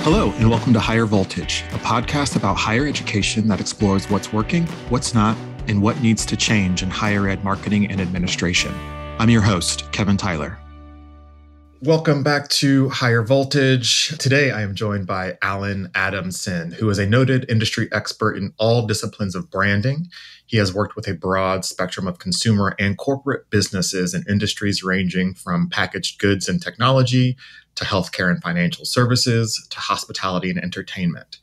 Hello, and welcome to Higher Voltage, a podcast about higher education that explores what's working, what's not, and what needs to change in higher ed marketing and administration. I'm your host, Kevin Tyler. Welcome back to Higher Voltage. Today, I am joined by Allen Adamson, who is a noted industry expert in all disciplines of branding. He has worked with a broad spectrum of consumer and corporate businesses in industries ranging from packaged goods and technology to healthcare and financial services, to hospitality and entertainment.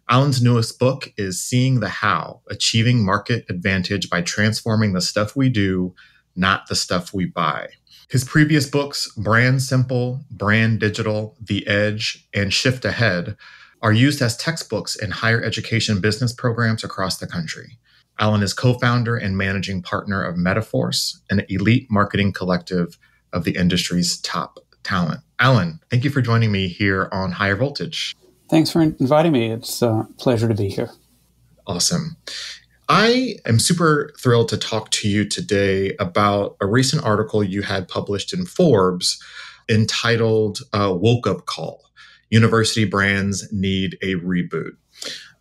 Allen's newest book is Seeing the How, Achieving Market Advantage by Transforming the Stuff We Do, Not the Stuff We Buy. His previous books, Brand Simple, Brand Digital, The Edge, and Shift Ahead, are used as textbooks in higher education business programs across the country. Allen is co-founder and managing partner of Metaforce, an elite marketing collective of the industry's top talent. Allen, thank you for joining me here on Higher Voltage. Thanks for inviting me. It's a pleasure to be here. Awesome. I am super thrilled to talk to you today about a recent article you had published in Forbes entitled Woke Up Call, University Brands Need a Reboot.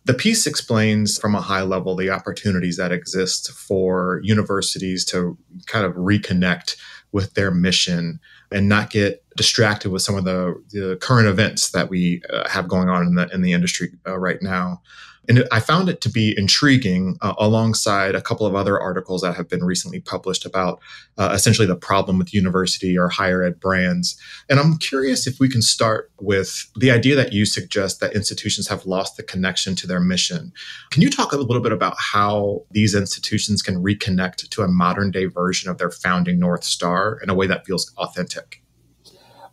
The piece explains from a high level the opportunities that exist for universities to kind of reconnect with their mission and not get distracted with some of the current events that we have going on in the industry right now. And I found it to be intriguing alongside a couple of other articles that have been recently published about essentially the problem with university or higher ed brands. And I'm curious if we can start with the idea that you suggest that institutions have lost the connection to their mission. Can you talk a little bit about how these institutions can reconnect to a modern day version of their founding North Star in a way that feels authentic?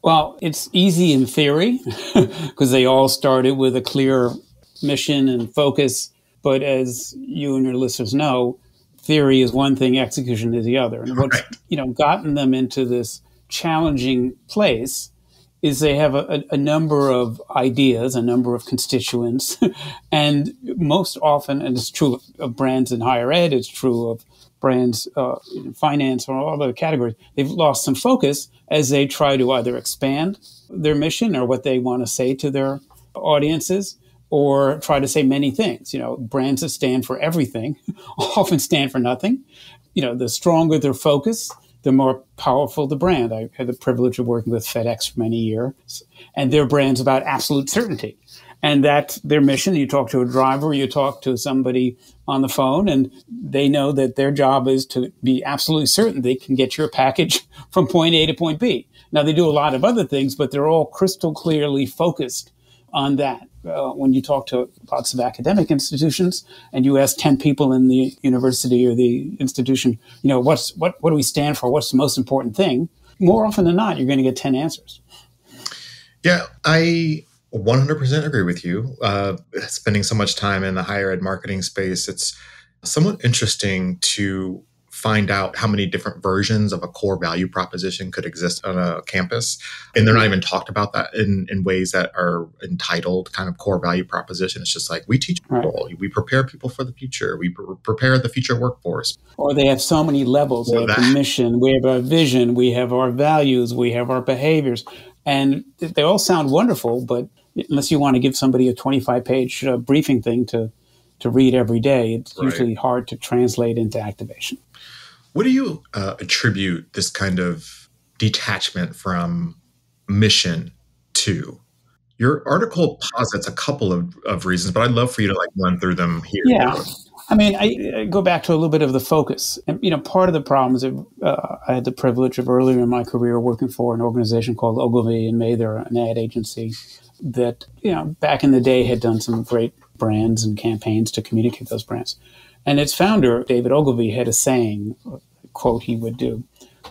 Well, it's easy in theory because they all started with a clear mission and focus. But as you and your listeners know, theory is one thing, execution is the other. And what's gotten them into this challenging place is they have a number of ideas, a number of constituents, and most often, and it's true of brands in higher ed, it's true of brands in finance or all other categories, they've lost some focus as they try to either expand their mission or what they want to say to their audiences, or try to say many things. Brands that stand for everything often stand for nothing. The stronger their focus, the more powerful the brand. I had the privilege of working with FedEx for many years, and their brand's about absolute certainty. And that's their mission. You talk to a driver, you talk to somebody on the phone, and they know that their job is to be absolutely certain they can get your package from point A to point B. Now, they do a lot of other things, but they're all crystal clearly focused on that. When you talk to lots of academic institutions and you ask 10 people in the university or the institution, what do we stand for? What's the most important thing? More often than not, you're going to get 10 answers. Yeah, I 100% agree with you. Spending so much time in the higher ed marketing space, it's somewhat interesting to find out how many different versions of a core value proposition could exist on a campus. And they're not even talked about that in ways that are entitled kind of core value proposition. It's just like, we teach people, we prepare people for the future, we prepare the future workforce. Or they have so many levels. They have the mission, we have our vision, we have our values, we have our behaviors. And they all sound wonderful, but unless you want to give somebody a 25-page briefing thing to read every day, it's usually hard to translate into activation. What do you attribute this kind of detachment from mission to? Your article posits a couple of reasons, but I'd love for you to run through them here. Yeah. I mean, I go back to a little bit of the focus. And, part of the problem is I had the privilege of earlier in my career working for an organization called Ogilvy and May. They're an ad agency that, back in the day had done some great brands and campaigns to communicate those brands. And its founder, David Ogilvy, had a saying, a quote he would do.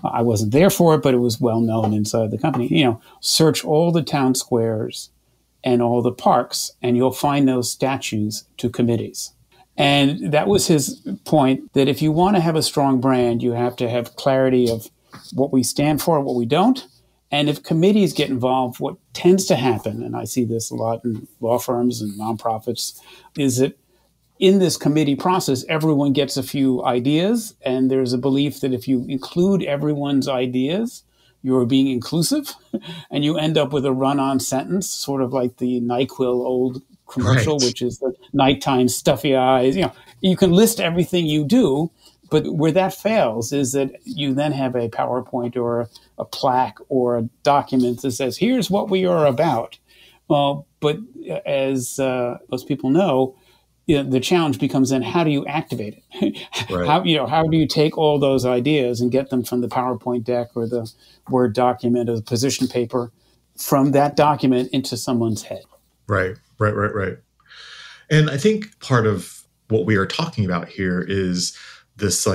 I wasn't there for it, but it was well known inside the company. Search all the town squares and all the parks, and you'll find those statues to committees. And that was his point, that if you want to have a strong brand, you have to have clarity of what we stand for and what we don't. And if committees get involved, what tends to happen, and I see this a lot in law firms and nonprofits, is that in this committee process, everyone gets a few ideas, and there's a belief that if you include everyone's ideas, you're being inclusive, and you end up with a run-on sentence, sort of like the NyQuil old commercial, Right. which is the nighttime stuffy eyes. You can list everything you do, but where that fails is that you then have a PowerPoint or a plaque or a document that says, here's what we are about. But as most people know, the challenge becomes then, how do you activate it? Right. How do you take all those ideas and get them from the PowerPoint deck or the Word document or the position paper, from that document into someone's head? Right. And I think part of what we are talking about here is this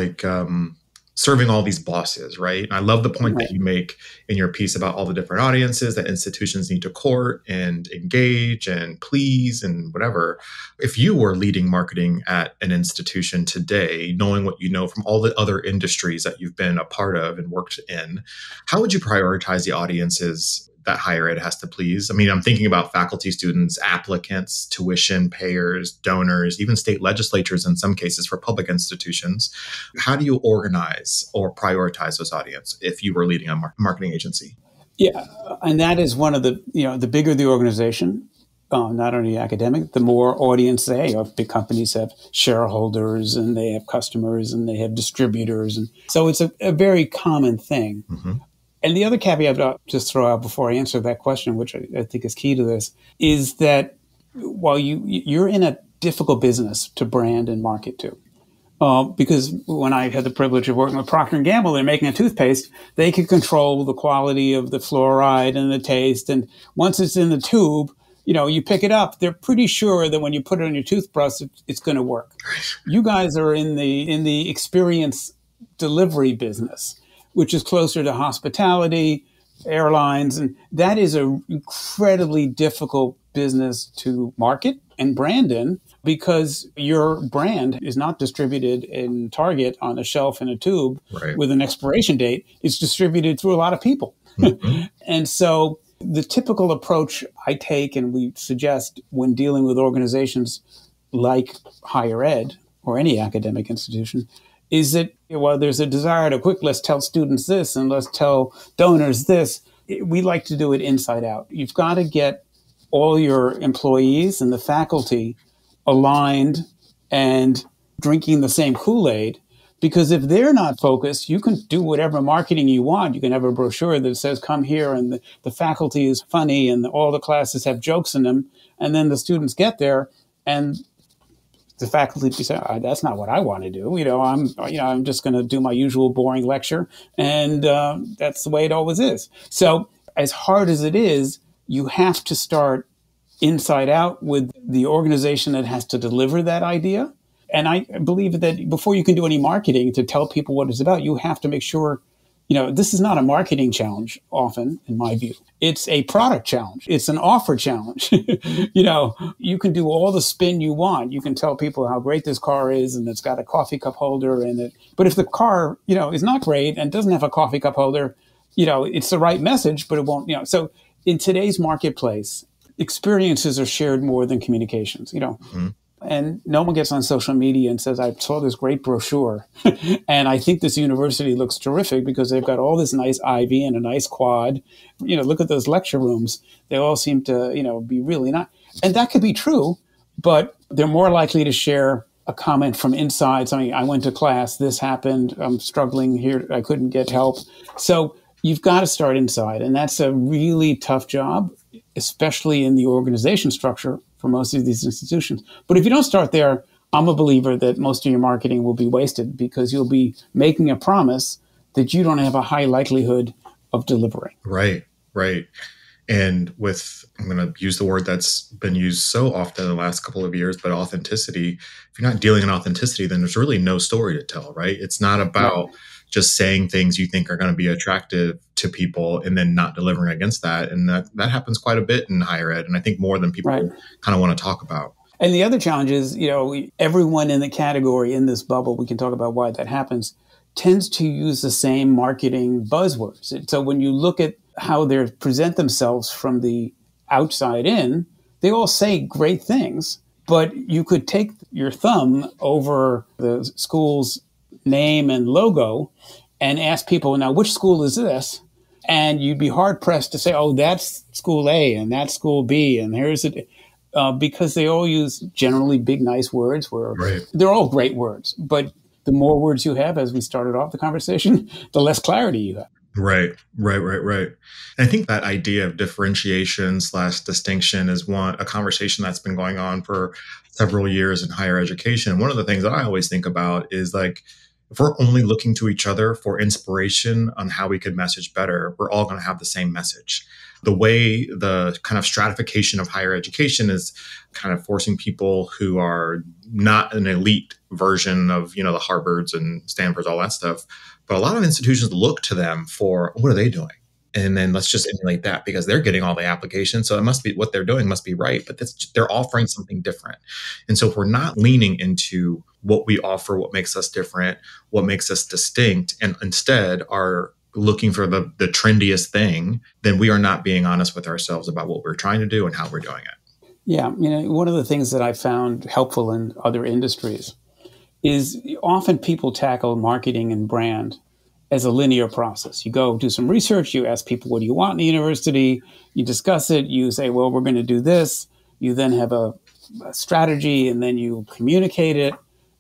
serving all these bosses, right? And I love the point that you make in your piece about all the different audiences that institutions need to court and engage and please and whatever. If you were leading marketing at an institution today, knowing what you know from all the other industries that you've been a part of and worked in, how would you prioritize the audiences that higher ed has to please? I mean, I'm thinking about faculty, students, applicants, tuition payers, donors, even state legislatures in some cases for public institutions. How do you organize or prioritize those audience if you were leading a marketing agency? Yeah, and that is one of the bigger the organization, not only academic, the more audience they have. Big companies have shareholders and they have customers and they have distributors. And so it's a very common thing. Mm-hmm. And the other caveat I'll just throw out before I answer that question, which I think is key to this, is that while you're in a difficult business to brand and market to, because when I had the privilege of working with Procter & Gamble, they're making a toothpaste, they could control the quality of the fluoride and the taste. And once it's in the tube, you pick it up, they're pretty sure that when you put it on your toothbrush, it's going to work. You guys are in the experience delivery business, which is closer to hospitality, airlines. And that is an incredibly difficult business to market and brand in, because your brand is not distributed in Target on a shelf in a tube with an expiration date. It's distributed through a lot of people. Mm-hmm. And so the typical approach I take and we suggest when dealing with organizations like higher ed or any academic institution is that, while there's a desire to let's tell students this and let's tell donors this, we like to do it inside out. You've got to get all your employees and the faculty aligned and drinking the same Kool-Aid, because if they're not focused, you can do whatever marketing you want. You can have a brochure that says, come here, and the faculty is funny and all the classes have jokes in them. And then the students get there and the faculty say, that's not what I want to do. I'm just going to do my usual boring lecture. And that's the way it always is. So as hard as it is, you have to start inside out with the organization that has to deliver that idea. And I believe that before you can do any marketing to tell people what it's about, you have to make sure, this is not a marketing challenge often, in my view. It's a product challenge. It's an offer challenge. You can do all the spin you want. You can tell people how great this car is and it's got a coffee cup holder in it. But if the car, is not great and doesn't have a coffee cup holder, it's the right message, but it won't, So in today's marketplace, experiences are shared more than communications, Mm-hmm. And no one gets on social media and says, I saw this great brochure and I think this university looks terrific because they've got all this nice ivy and a nice quad. Look at those lecture rooms. They all seem to, be really nice. And that could be true, but they're more likely to share a comment from inside. Something, I went to class, this happened, I'm struggling here, I couldn't get help. So you've got to start inside. And that's a really tough job, especially in the organization structure for most of these institutions. But if you don't start there, I'm a believer that most of your marketing will be wasted because you'll be making a promise that you don't have a high likelihood of delivering. Right. And I'm going to use the word that's been used so often in the last couple of years, but authenticity. If you're not dealing in authenticity, then there's really no story to tell, right? It's not about just saying things you think are going to be attractive to people and then not delivering against that. And that happens quite a bit in higher ed. And I think more than people kind of want to talk about. And the other challenge is, everyone in the category in this bubble, we can talk about why that happens, tends to use the same marketing buzzwords. And so when you look at how they present themselves from the outside in, they all say great things, but you could take your thumb over the school's name and logo and ask people, now, which school is this? And you'd be hard pressed to say, oh, that's school A and that's school B. And here's it. Because they all use generally big, nice words where they're all great words. But the more words you have, as we started off the conversation, the less clarity you have. Right. And I think that idea of differentiation / distinction is a conversation that's been going on for several years in higher education. One of the things that I always think about is like, if we're only looking to each other for inspiration on how we could message better, we're all going to have the same message. The way the kind of stratification of higher education is kind of forcing people who are not an elite version of, the Harvards and Stanfords, all that stuff. But a lot of institutions look to them for, what are they doing? And then let's just emulate that because they're getting all the applications. So it must be what they're doing must be right, but they're offering something different. And so if we're not leaning into what we offer, what makes us different, what makes us distinct, and instead are looking for the trendiest thing, then we are not being honest with ourselves about what we're trying to do and how we're doing it. Yeah. One of the things that I found helpful in other industries is often people tackle marketing and brand as a linear process. You go do some research, you ask people, what do you want in the university? You discuss it, you say, well, we're going to do this. You then have a strategy, and then you communicate it,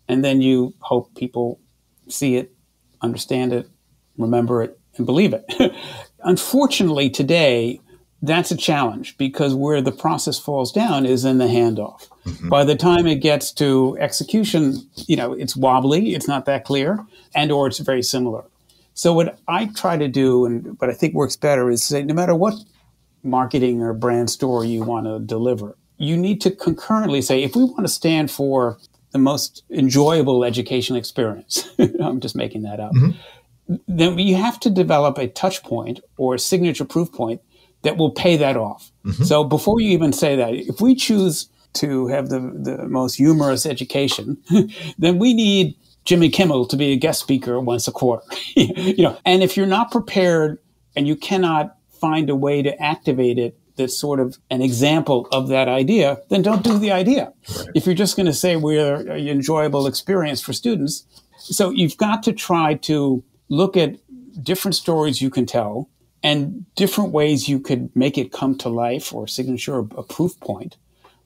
and then you hope people see it, understand it, remember it, and believe it. Unfortunately, today, that's a challenge because where the process falls down is in the handoff. Mm-hmm. By the time it gets to execution, it's wobbly, it's not that clear, and or it's very similar. So what I try to do, and what I think works better, is say, no matter what marketing or brand story you want to deliver, you need to concurrently say, if we want to stand for the most enjoyable educational experience, I'm just making that up, then you have to develop a touch point or a signature proof point that will pay that off. Mm-hmm. So before you even say that, if we choose to have the most humorous education, then we need Jimmy Kimmel to be a guest speaker once a quarter. And if you're not prepared and you cannot find a way to activate it that's sort of an example of that idea, then don't do the idea. Right. If you're just going to say we're an enjoyable experience for students. So you've got to try to look at different stories you can tell and different ways you could make it come to life or signature a proof point.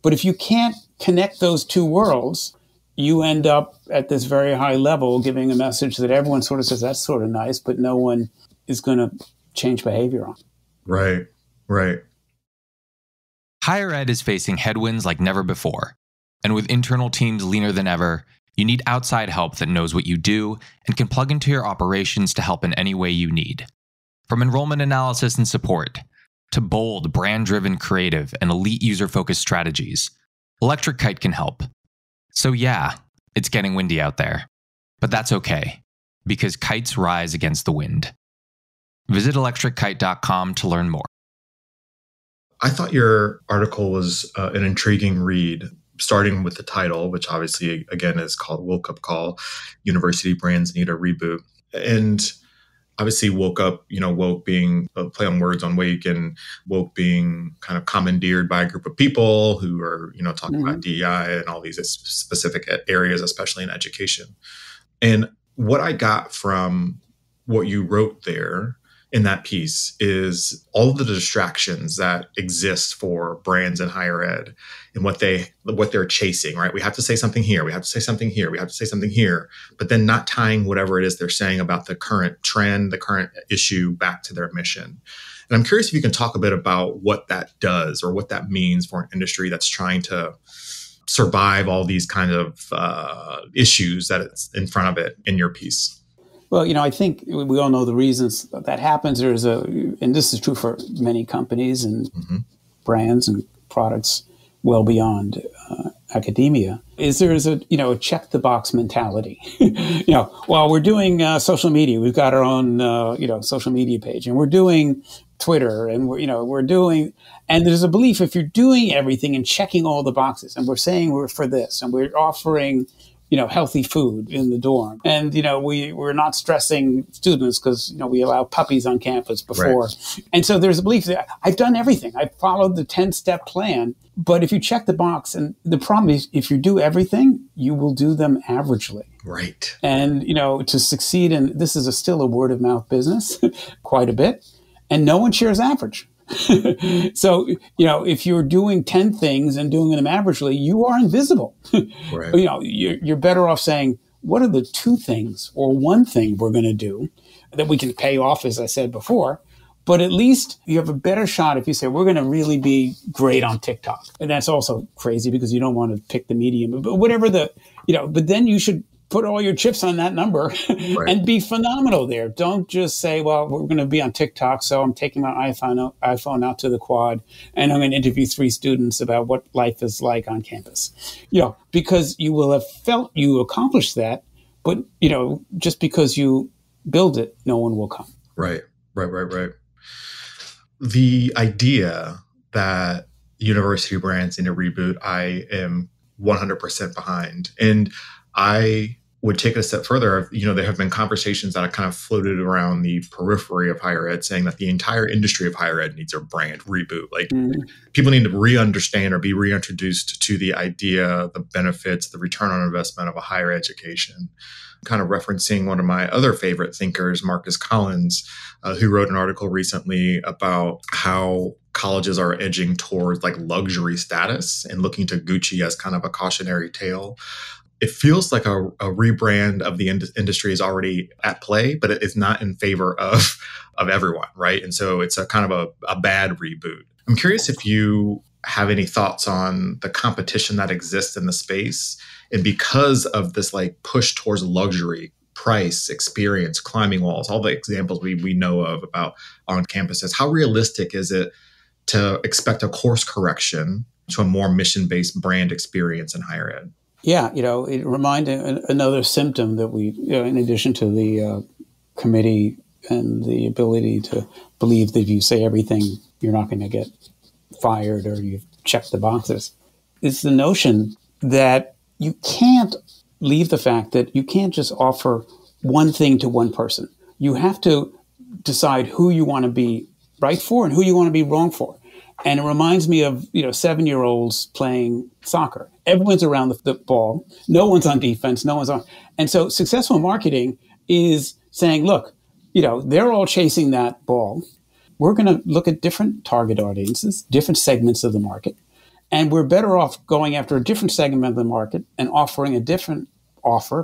But if you can't connect those two worlds, you end up at this very high level giving a message that everyone sort of says, that's sort of nice, but no one is going to change behavior on. Right. Higher ed is facing headwinds like never before. And with internal teams leaner than ever, you need outside help that knows what you do and can plug into your operations to help in any way you need. From enrollment analysis and support, to bold, brand-driven creative and elite user-focused strategies, Electric Kite can help. So yeah, it's getting windy out there. But that's okay, because kites rise against the wind. Visit electrickite.com to learn more. I thought your article was an intriguing read, starting with the title, which obviously, again, is called Woke Up Call, University Brands Need a Reboot. And obviously woke up, woke being a play on words on wake, and woke being kind of commandeered by a group of people who are, talking about DEI and all these specific areas, especially in education. And what I got from what you wrote there in that piece is all of the distractions that exist for brands in higher ed and what they're chasing, right? We have to say something here. We have to say something here. We have to say something here, but then not tying whatever it is they're saying about the current trend, the current issue back to their mission. And I'm curious if you can talk a bit about what that does or what that means for an industry that's trying to survive all these kind of issues that it's in front of it in your piece. Well, I think we all know the reasons that happens. And this is true for many companies and brands and products well beyond academia, there's a check the box mentality. While we're doing social media, we've got our own, social media page, and we're doing Twitter, and we're doing, and there's a belief if you're doing everything and checking all the boxes, and we're saying we're for this, and we're offering healthy food in the dorm. And, we're not stressing students because, we allow puppies on campus before. Right. And so there's a belief that I've done everything. I've followed the 10-step plan. But if you check the box, and the problem is if you do everything, you will do them averagely. Right. And, to succeed in, this is still a word of mouth business, quite a bit. and no one shares average. So, if you're doing 10 things and doing them averagely, you are invisible. Right. You're better off saying, what are the 2 things or 1 thing we're going to do that we can pay off, as I said before? But at least you have a better shot if you say, we're going to really be great on TikTok. And that's also crazy because you don't want to pick the medium, but whatever but then you should put all your chips on that number and be phenomenal there. Don't just say, well, we're going to be on TikTok, so I'm taking my iPhone out to the quad and I'm going to interview 3 students about what life is like on campus. Because you will have felt you accomplished that, but, just because you build it, no one will come. Right. The idea that university brands need a reboot, I am 100% behind. And I would take it a step further. There have been conversations that have kind of floated around the periphery of higher ed saying that the entire industry of higher ed needs a brand reboot. Like people need to re-understand or be reintroduced to the idea, the benefits, the return on investment of a higher education. Kind of referencing one of my other favorite thinkers, Marcus Collins, who wrote an article recently about how colleges are edging towards like luxury status and looking to Gucci as kind of a cautionary tale. It feels like a rebrand of the industry is already at play, but it is not in favor of everyone, right? And so it's a kind of a bad reboot. I'm curious if you have any thoughts on the competition that exists in the space. And because of this like push towards luxury, price, experience, climbing walls, all the examples we know of about on campuses, how realistic is it to expect a course correction to a more mission-based brand experience in higher ed? Yeah, it reminded another symptom that we, in addition to the committee and the ability to believe that if you say everything, you're not going to get fired or you've checked the boxes, is the notion that you can't leave the fact that you can't just offer one thing to one person. You have to decide who you want to be right for and who you want to be wrong for. And it reminds me of, 7-year-olds playing soccer. Everyone's around the ball. No one's on defense. No one's on. And so successful marketing is saying, look, they're all chasing that ball. We're going to look at different target audiences, different segments of the market. And we're better off going after a different segment of the market and offering a different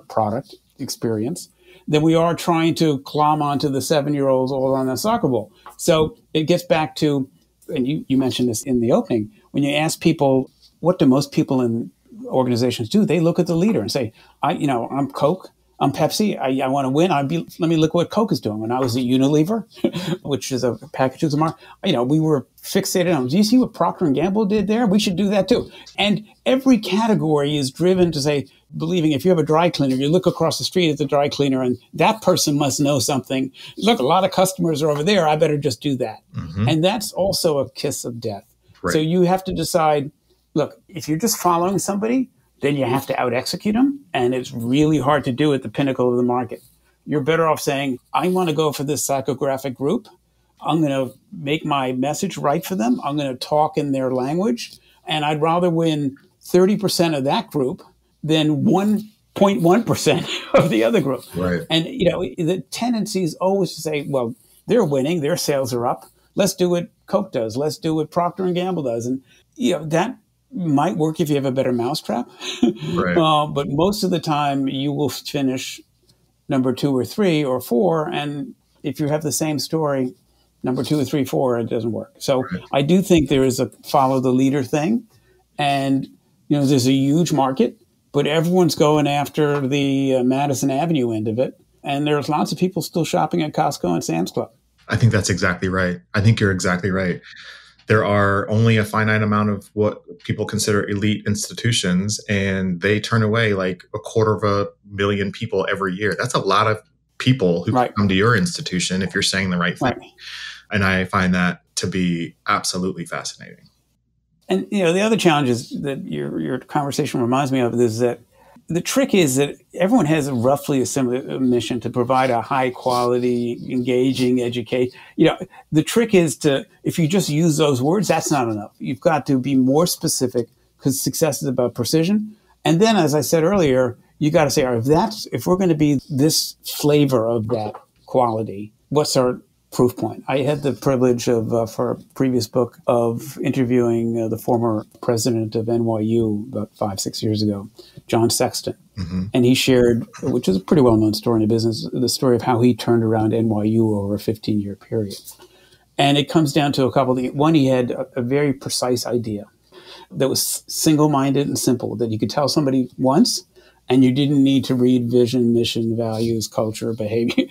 product, experience, than we are trying to clomb onto the 7-year-olds all on the soccer ball. So it gets back to, and you mentioned this in the opening, when you ask people, what do most people in organizations do? They look at the leader and say, I'm Coke, I'm Pepsi, I want to win. Let me look what Coke is doing. When I was at Unilever, which is a packaging market, we were fixated on, do you see what Procter & Gamble did there? We should do that too. And every category is driven to say, believing if you have a dry cleaner, you look across the street at the dry cleaner and that person must know something. Look, a lot of customers are over there. I better just do that. Mm-hmm. And that's also a kiss of death. Right. So you have to decide, look, if you're just following somebody, then you have to out-execute them. And it's really hard to do at the pinnacle of the market. You're better off saying, I want to go for this psychographic group. I'm going to make my message right for them. I'm going to talk in their language. And I'd rather win 30% of that group than 1.1% of the other group. Right. And, the tendency is always to say, well, they're winning. Their sales are up. Let's do what Coke does. Let's do what Procter & Gamble does. And, that might work if you have a better mousetrap. Right. But most of the time you will finish number 2 or 3 or 4. And if you have the same story, number 2 or 3, 4, it doesn't work. So right. I do think there is a follow the leader thing. And, there's a huge market, but everyone's going after the Madison Avenue end of it. And there's lots of people still shopping at Costco and Sam's Club. I think that's exactly right. I think you're exactly right. There are only a finite amount of what people consider elite institutions, and they turn away like 250,000 people every year. That's a lot of people who right. come to your institution if you're saying the right thing. Right. And I find that to be absolutely fascinating. And, the other challenges that your conversation reminds me of is that the trick is that everyone has roughly a similar mission to provide a high quality, engaging education. The trick is if you just use those words, that's not enough. You've got to be more specific because success is about precision. And then, as I said earlier, you got to say, all right, if we're going to be this flavor of that quality, what's our proof point. I had the privilege of, for a previous book, of interviewing the former president of NYU about 5-6 years ago, John Sexton. Mm-hmm. And he shared, which is a pretty well-known story in the business, the story of how he turned around NYU over a 15-year period. And it comes down to a couple of things. One, he had a very precise idea that was single-minded and simple, that you could tell somebody once, and you didn't need to read vision, mission, values, culture, behavior.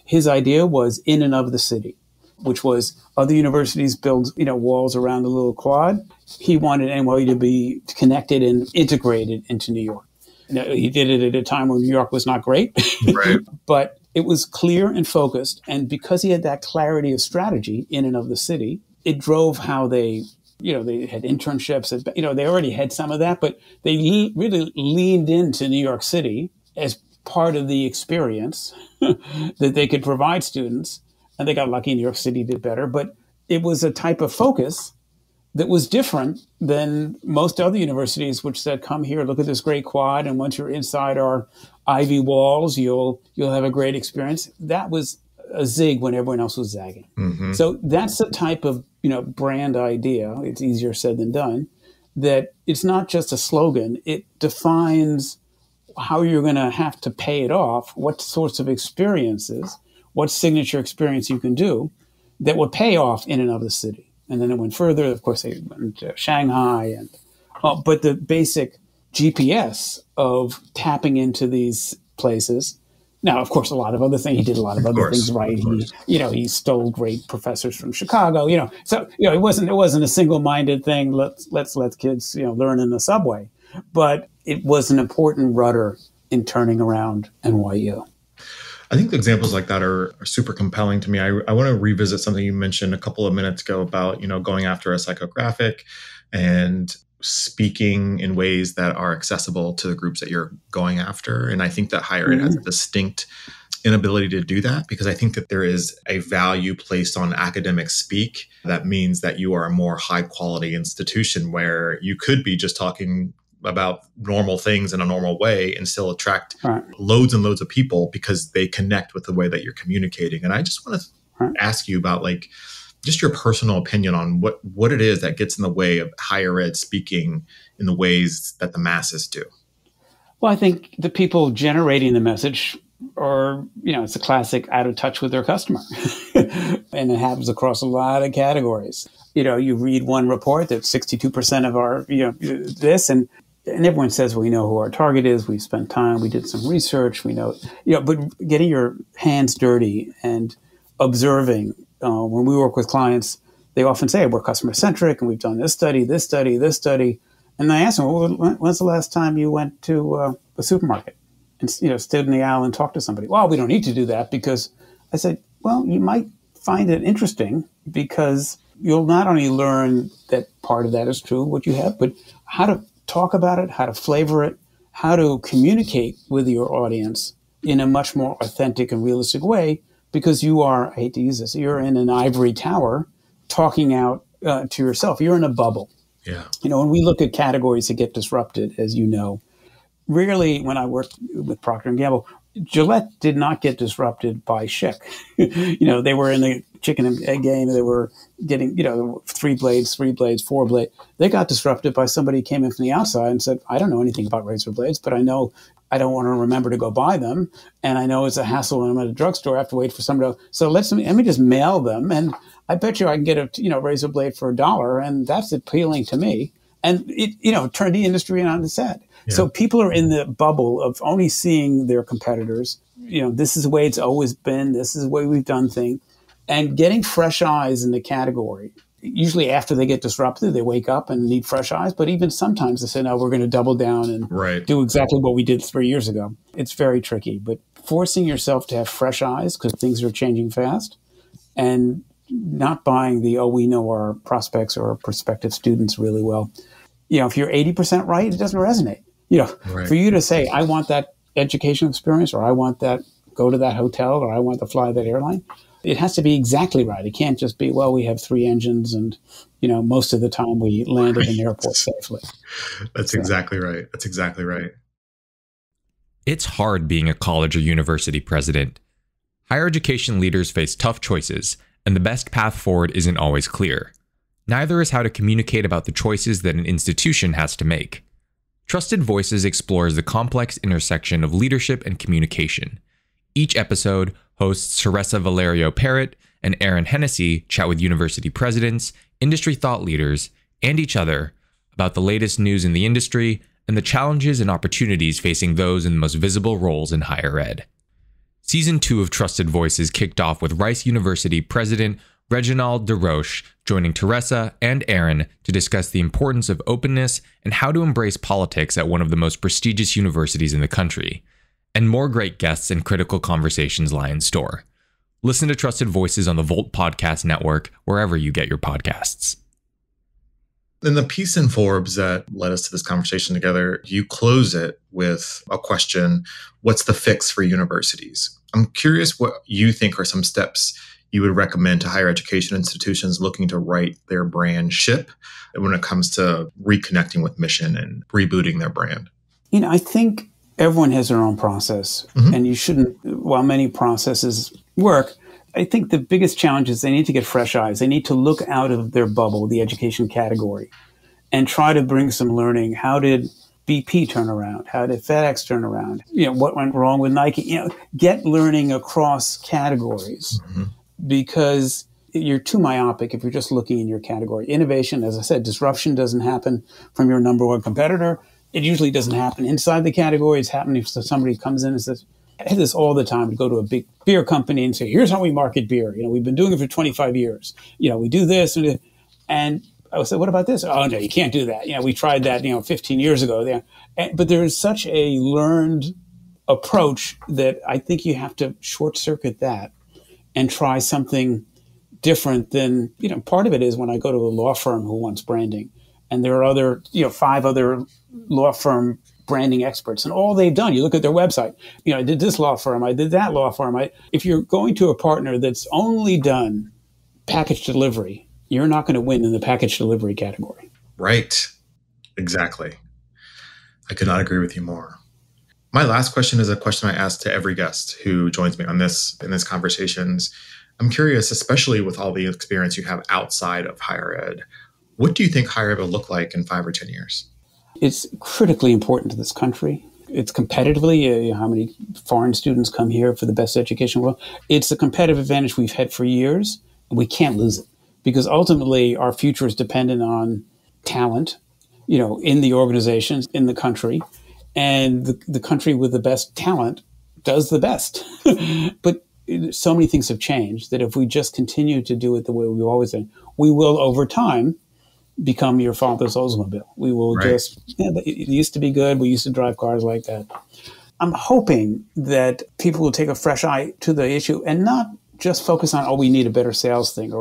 His idea was in and of the city, which was other universities build, walls around the little quad. He wanted NYU to be connected and integrated into New York. Now, he did it at a time when New York was not great, right. But it was clear and focused. And because he had that clarity of strategy in and of the city, it drove how they had internships. They already had some of that, but they really leaned into New York City as part of the experience that they could provide students. And they got lucky. New York City did better, but it was a type of focus that was different than most other universities, which said, come here, look at this great quad. And once you're inside our ivy walls, you'll have a great experience. That was a zig when everyone else was zagging. Mm-hmm. So that's the type of, brand idea. It's easier said than done, that it's not just a slogan. It defines how you're going to have to pay it off, what sorts of experiences, what signature experience you can do that will pay off in and of the city. And then it went further. Of course, they went to Shanghai. But the basic GPS of tapping into these places. Now, of course, a lot of other things. He did a lot of other things right. He stole great professors from Chicago. So it wasn't a single-minded thing. Let's let kids learn in the subway, but it was an important rudder in turning around NYU. I think the examples like that are super compelling to me. I want to revisit something you mentioned a couple of minutes ago about, going after a psychographic and speaking in ways that are accessible to the groups that you're going after. And I think that higher ed has a distinct inability to do that, because I think that there is a value placed on academic speak that means that you are a more high quality institution where you could be just talking about normal things in a normal way and still attract loads and loads of people because they connect with the way that you're communicating. And I just want to ask you about just your personal opinion on what it is that gets in the way of higher ed speaking in the ways that the masses do. Well, I think the people generating the message are, it's a classic out of touch with their customer. And it happens across a lot of categories. You read one report that 62% of our, this, and everyone says, well, we know who our target is. We spent time. We did some research. We know, but getting your hands dirty and observing. When we work with clients, they often say we're customer centric and we've done this study. And I ask them, well, when's the last time you went to a supermarket and stood in the aisle and talked to somebody? Well, we don't need to do that, because I said, well, you might find it interesting, because you'll not only learn that part of that is true, what you have, but how to talk about it, how to flavor it, how to communicate with your audience in a much more authentic and realistic way, because you are, I hate to use this, you're in an ivory tower talking out to yourself. You're in a bubble. Yeah. When we look at categories that get disrupted, as you know, rarely when I worked with Procter & Gamble, Gillette did not get disrupted by Schick. They were in the chicken and egg game. They were getting, 3 blades, 4 blades. They got disrupted by somebody who came in from the outside and said, I don't know anything about razor blades, but I know I don't want to remember to go buy them. And I know it's a hassle when I'm at a drugstore. I have to wait for somebody else. So let me just mail them. And I bet you I can get a razor blade for $1. And that's appealing to me. And it, turned the industry on its head. Yeah. So people are in the bubble of only seeing their competitors. This is the way it's always been. This is the way we've done things. And getting fresh eyes in the category. Usually after they get disrupted, they wake up and need fresh eyes. But even sometimes they say, no, we're going to double down and do exactly what we did 3 years ago. It's very tricky. But forcing yourself to have fresh eyes, because things are changing fast, and not buying we know our prospects or our prospective students really well. If you're 80% right, it doesn't resonate. For you to say, I want that education experience, or I want that, go to that hotel, or I want to fly that airline, it has to be exactly right. It can't just be, well, we have 3 engines and, most of the time we land at an airport safely. That's exactly right. That's exactly right. It's hard being a college or university president. Higher education leaders face tough choices, and the best path forward isn't always clear. Neither is how to communicate about the choices that an institution has to make. Trusted Voices explores the complex intersection of leadership and communication. Each episode, hosts Teresa Valerio Parrott and Aaron Hennessy chat with university presidents, industry thought leaders, and each other about the latest news in the industry and the challenges and opportunities facing those in the most visible roles in higher ed. Season 2 of Trusted Voices kicked off with Rice University President Reginald DeRoche joining Teresa and Aaron to discuss the importance of openness and how to embrace politics at one of the most prestigious universities in the country. And more great guests and critical conversations lie in store. Listen to Trusted Voices on the Volt Podcast Network, wherever you get your podcasts. In the piece in Forbes that led us to this conversation together, you close it with a question: what's the fix for universities? I'm curious what you think are some steps you would recommend to higher education institutions looking to right their brand ship when it comes to reconnecting with mission and rebooting their brand. I think everyone has their own process, and you shouldn't, while many processes work, I think the biggest challenge is they need to get fresh eyes. They need to look out of their bubble, the education category, and try to bring some learning. How did BP turn around? How did FedEx turn around? What went wrong with Nike? Get learning across categories, because you're too myopic if you're just looking in your category. Innovation, as I said, disruption doesn't happen from your number one competitor. It usually doesn't happen inside the category. It's happening if somebody comes in and says, I had this all the time to go to a big beer company and say, here's how we market beer. We've been doing it for 25 years. We do this. And I would say, what about this? Oh, no, you can't do that. We tried that, 15 years ago. But there is such a learned approach that I think you have to short circuit that and try something different than, part of it is when I go to a law firm who wants branding, and there are 5 other law firm branding experts, and all they've done, you look at their website, I did this law firm, I did that law firm. If you're going to a partner that's only done package delivery, you're not going to win in the package delivery category. Right. Exactly. I could not agree with you more. My last question is a question I ask to every guest who joins me in this conversations. I'm curious, especially with all the experience you have outside of higher ed, what do you think higher ed will look like in 5 or 10 years? It's critically important to this country. It's competitively, how many foreign students come here for the best education world. It's a competitive advantage we've had for years, and we can't lose it, because ultimately our future is dependent on talent, in the organizations, in the country, and the country with the best talent does the best. But so many things have changed that if we just continue to do it the way we've always done, we will, over time, become your father's Oldsmobile. We will it used to be good. We used to drive cars like that. I'm hoping that people will take a fresh eye to the issue and not just focus on, we need a better sales thing.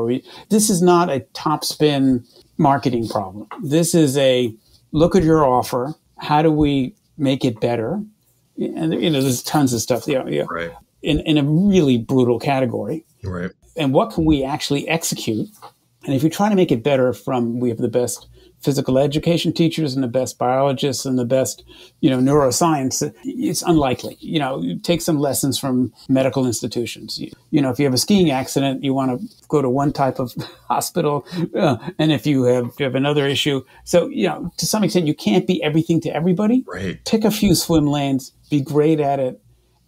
This is not a top spin marketing problem. This is a look at your offer. How do we make it better? And, there's tons of stuff Right. in a really brutal category. Right. And what can we actually execute? And if you try to make it better we have the best physical education teachers and the best biologists and the best, neuroscience, it's unlikely. You take some lessons from medical institutions. If you have a skiing accident, you want to go to one type of hospital. And if you have another issue. So, to some extent, you can't be everything to everybody. Right. Pick a few swim lanes, be great at it,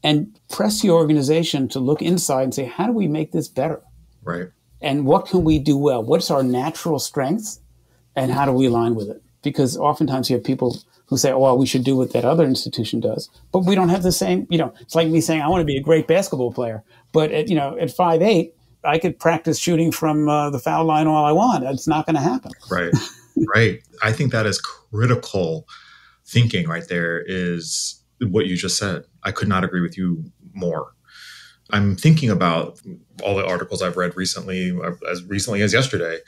and press your organization to look inside and say, how do we make this better? Right. And what can we do well? What's our natural strengths? And how do we align with it? Because oftentimes you have people who say, we should do what that other institution does. But we don't have the same, it's like me saying, I want to be a great basketball player. But at 5'8", I could practice shooting from the foul line all I want. It's not going to happen. Right. Right. I think that is critical thinking right there, is what you just said. I could not agree with you more. I'm thinking about all the articles I've read recently as yesterday.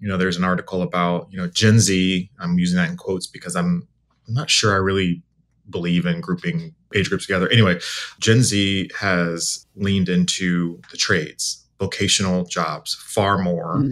There's an article about, Gen Z. I'm using that in quotes because I'm not sure I really believe in grouping age groups together. Anyway, Gen Z has leaned into the trades, vocational jobs far more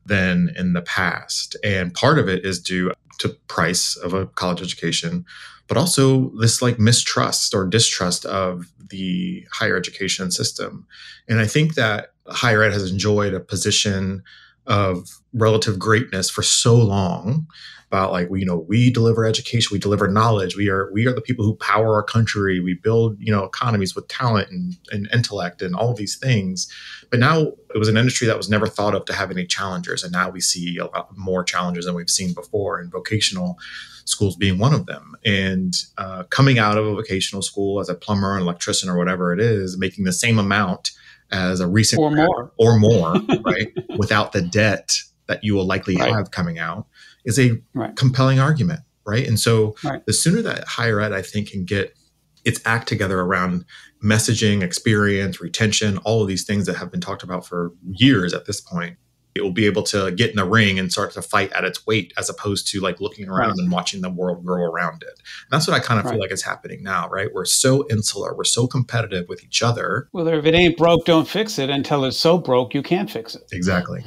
than in the past. And part of it is due to price of a college education, but also this like mistrust or distrust of the higher education system. And I think that higher ed has enjoyed a position of relative greatness for so long about like, we deliver education, we deliver knowledge. We are the people who power our country. We build, economies with talent and intellect and all of these things. But now it was an industry that was never thought of to have any challengers. And now we see a lot more challenges than we've seen before, and vocational schools being one of them. And coming out of a vocational school as a plumber, an electrician, or whatever it is, making the same amount as a recent or more, right? Without the debt that you will likely have coming out is a compelling argument, right? And so the sooner that higher ed, I think, can get its act together around messaging, experience, retention, all of these things that have been talked about for years at this point, it will be able to get in the ring and start to fight at its weight, as opposed to like looking around and watching the world grow around it. And that's what I kind of feel like is happening now, right? We're so insular. We're so competitive with each other. Well, if it ain't broke, don't fix it, until it's so broke, you can't fix it. Exactly.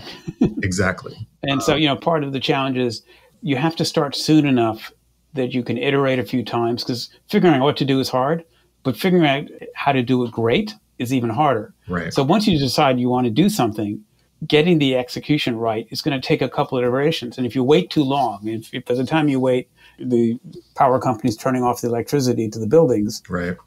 Exactly. And so, part of the challenge is you have to start soon enough that you can iterate a few times, because figuring out what to do is hard, but figuring out how to do it great is even harder. Right. So once you decide you want to do something, getting the execution right is going to take a couple of iterations. And if you wait too long, if by the time you wait, the power company's turning off the electricity to the buildings,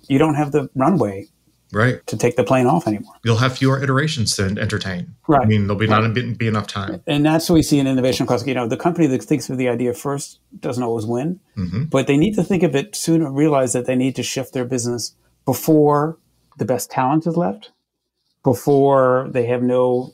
you don't have the runway to take the plane off anymore. You'll have fewer iterations to entertain. Right. I mean, there'll be not be enough time. And that's what we see in innovation across. The company that thinks of the idea first doesn't always win, but they need to think of it sooner, realize that they need to shift their business before the best talent is left, before they have no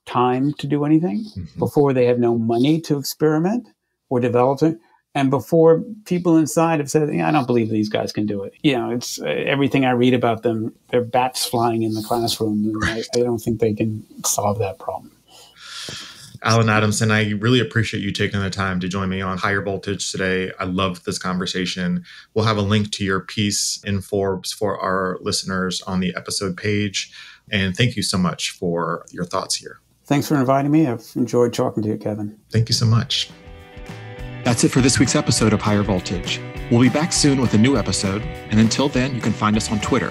time to do anything, before they have no money to experiment or develop it, and before people inside have said, I don't believe these guys can do it. It's everything I read about them, they're bats flying in the classroom, and I don't think they can solve that problem. Allen Adamson, I really appreciate you taking the time to join me on Higher Voltage today. I loved this conversation. We'll have a link to your piece in Forbes for our listeners on the episode page. And thank you so much for your thoughts here. Thanks for inviting me. I've enjoyed talking to you, Kevin. Thank you so much. That's it for this week's episode of Higher Voltage. We'll be back soon with a new episode. And until then, you can find us on Twitter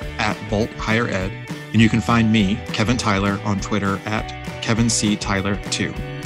@VoltHigherEd. And you can find me, Kevin Tyler, on Twitter @KevinCTyler2.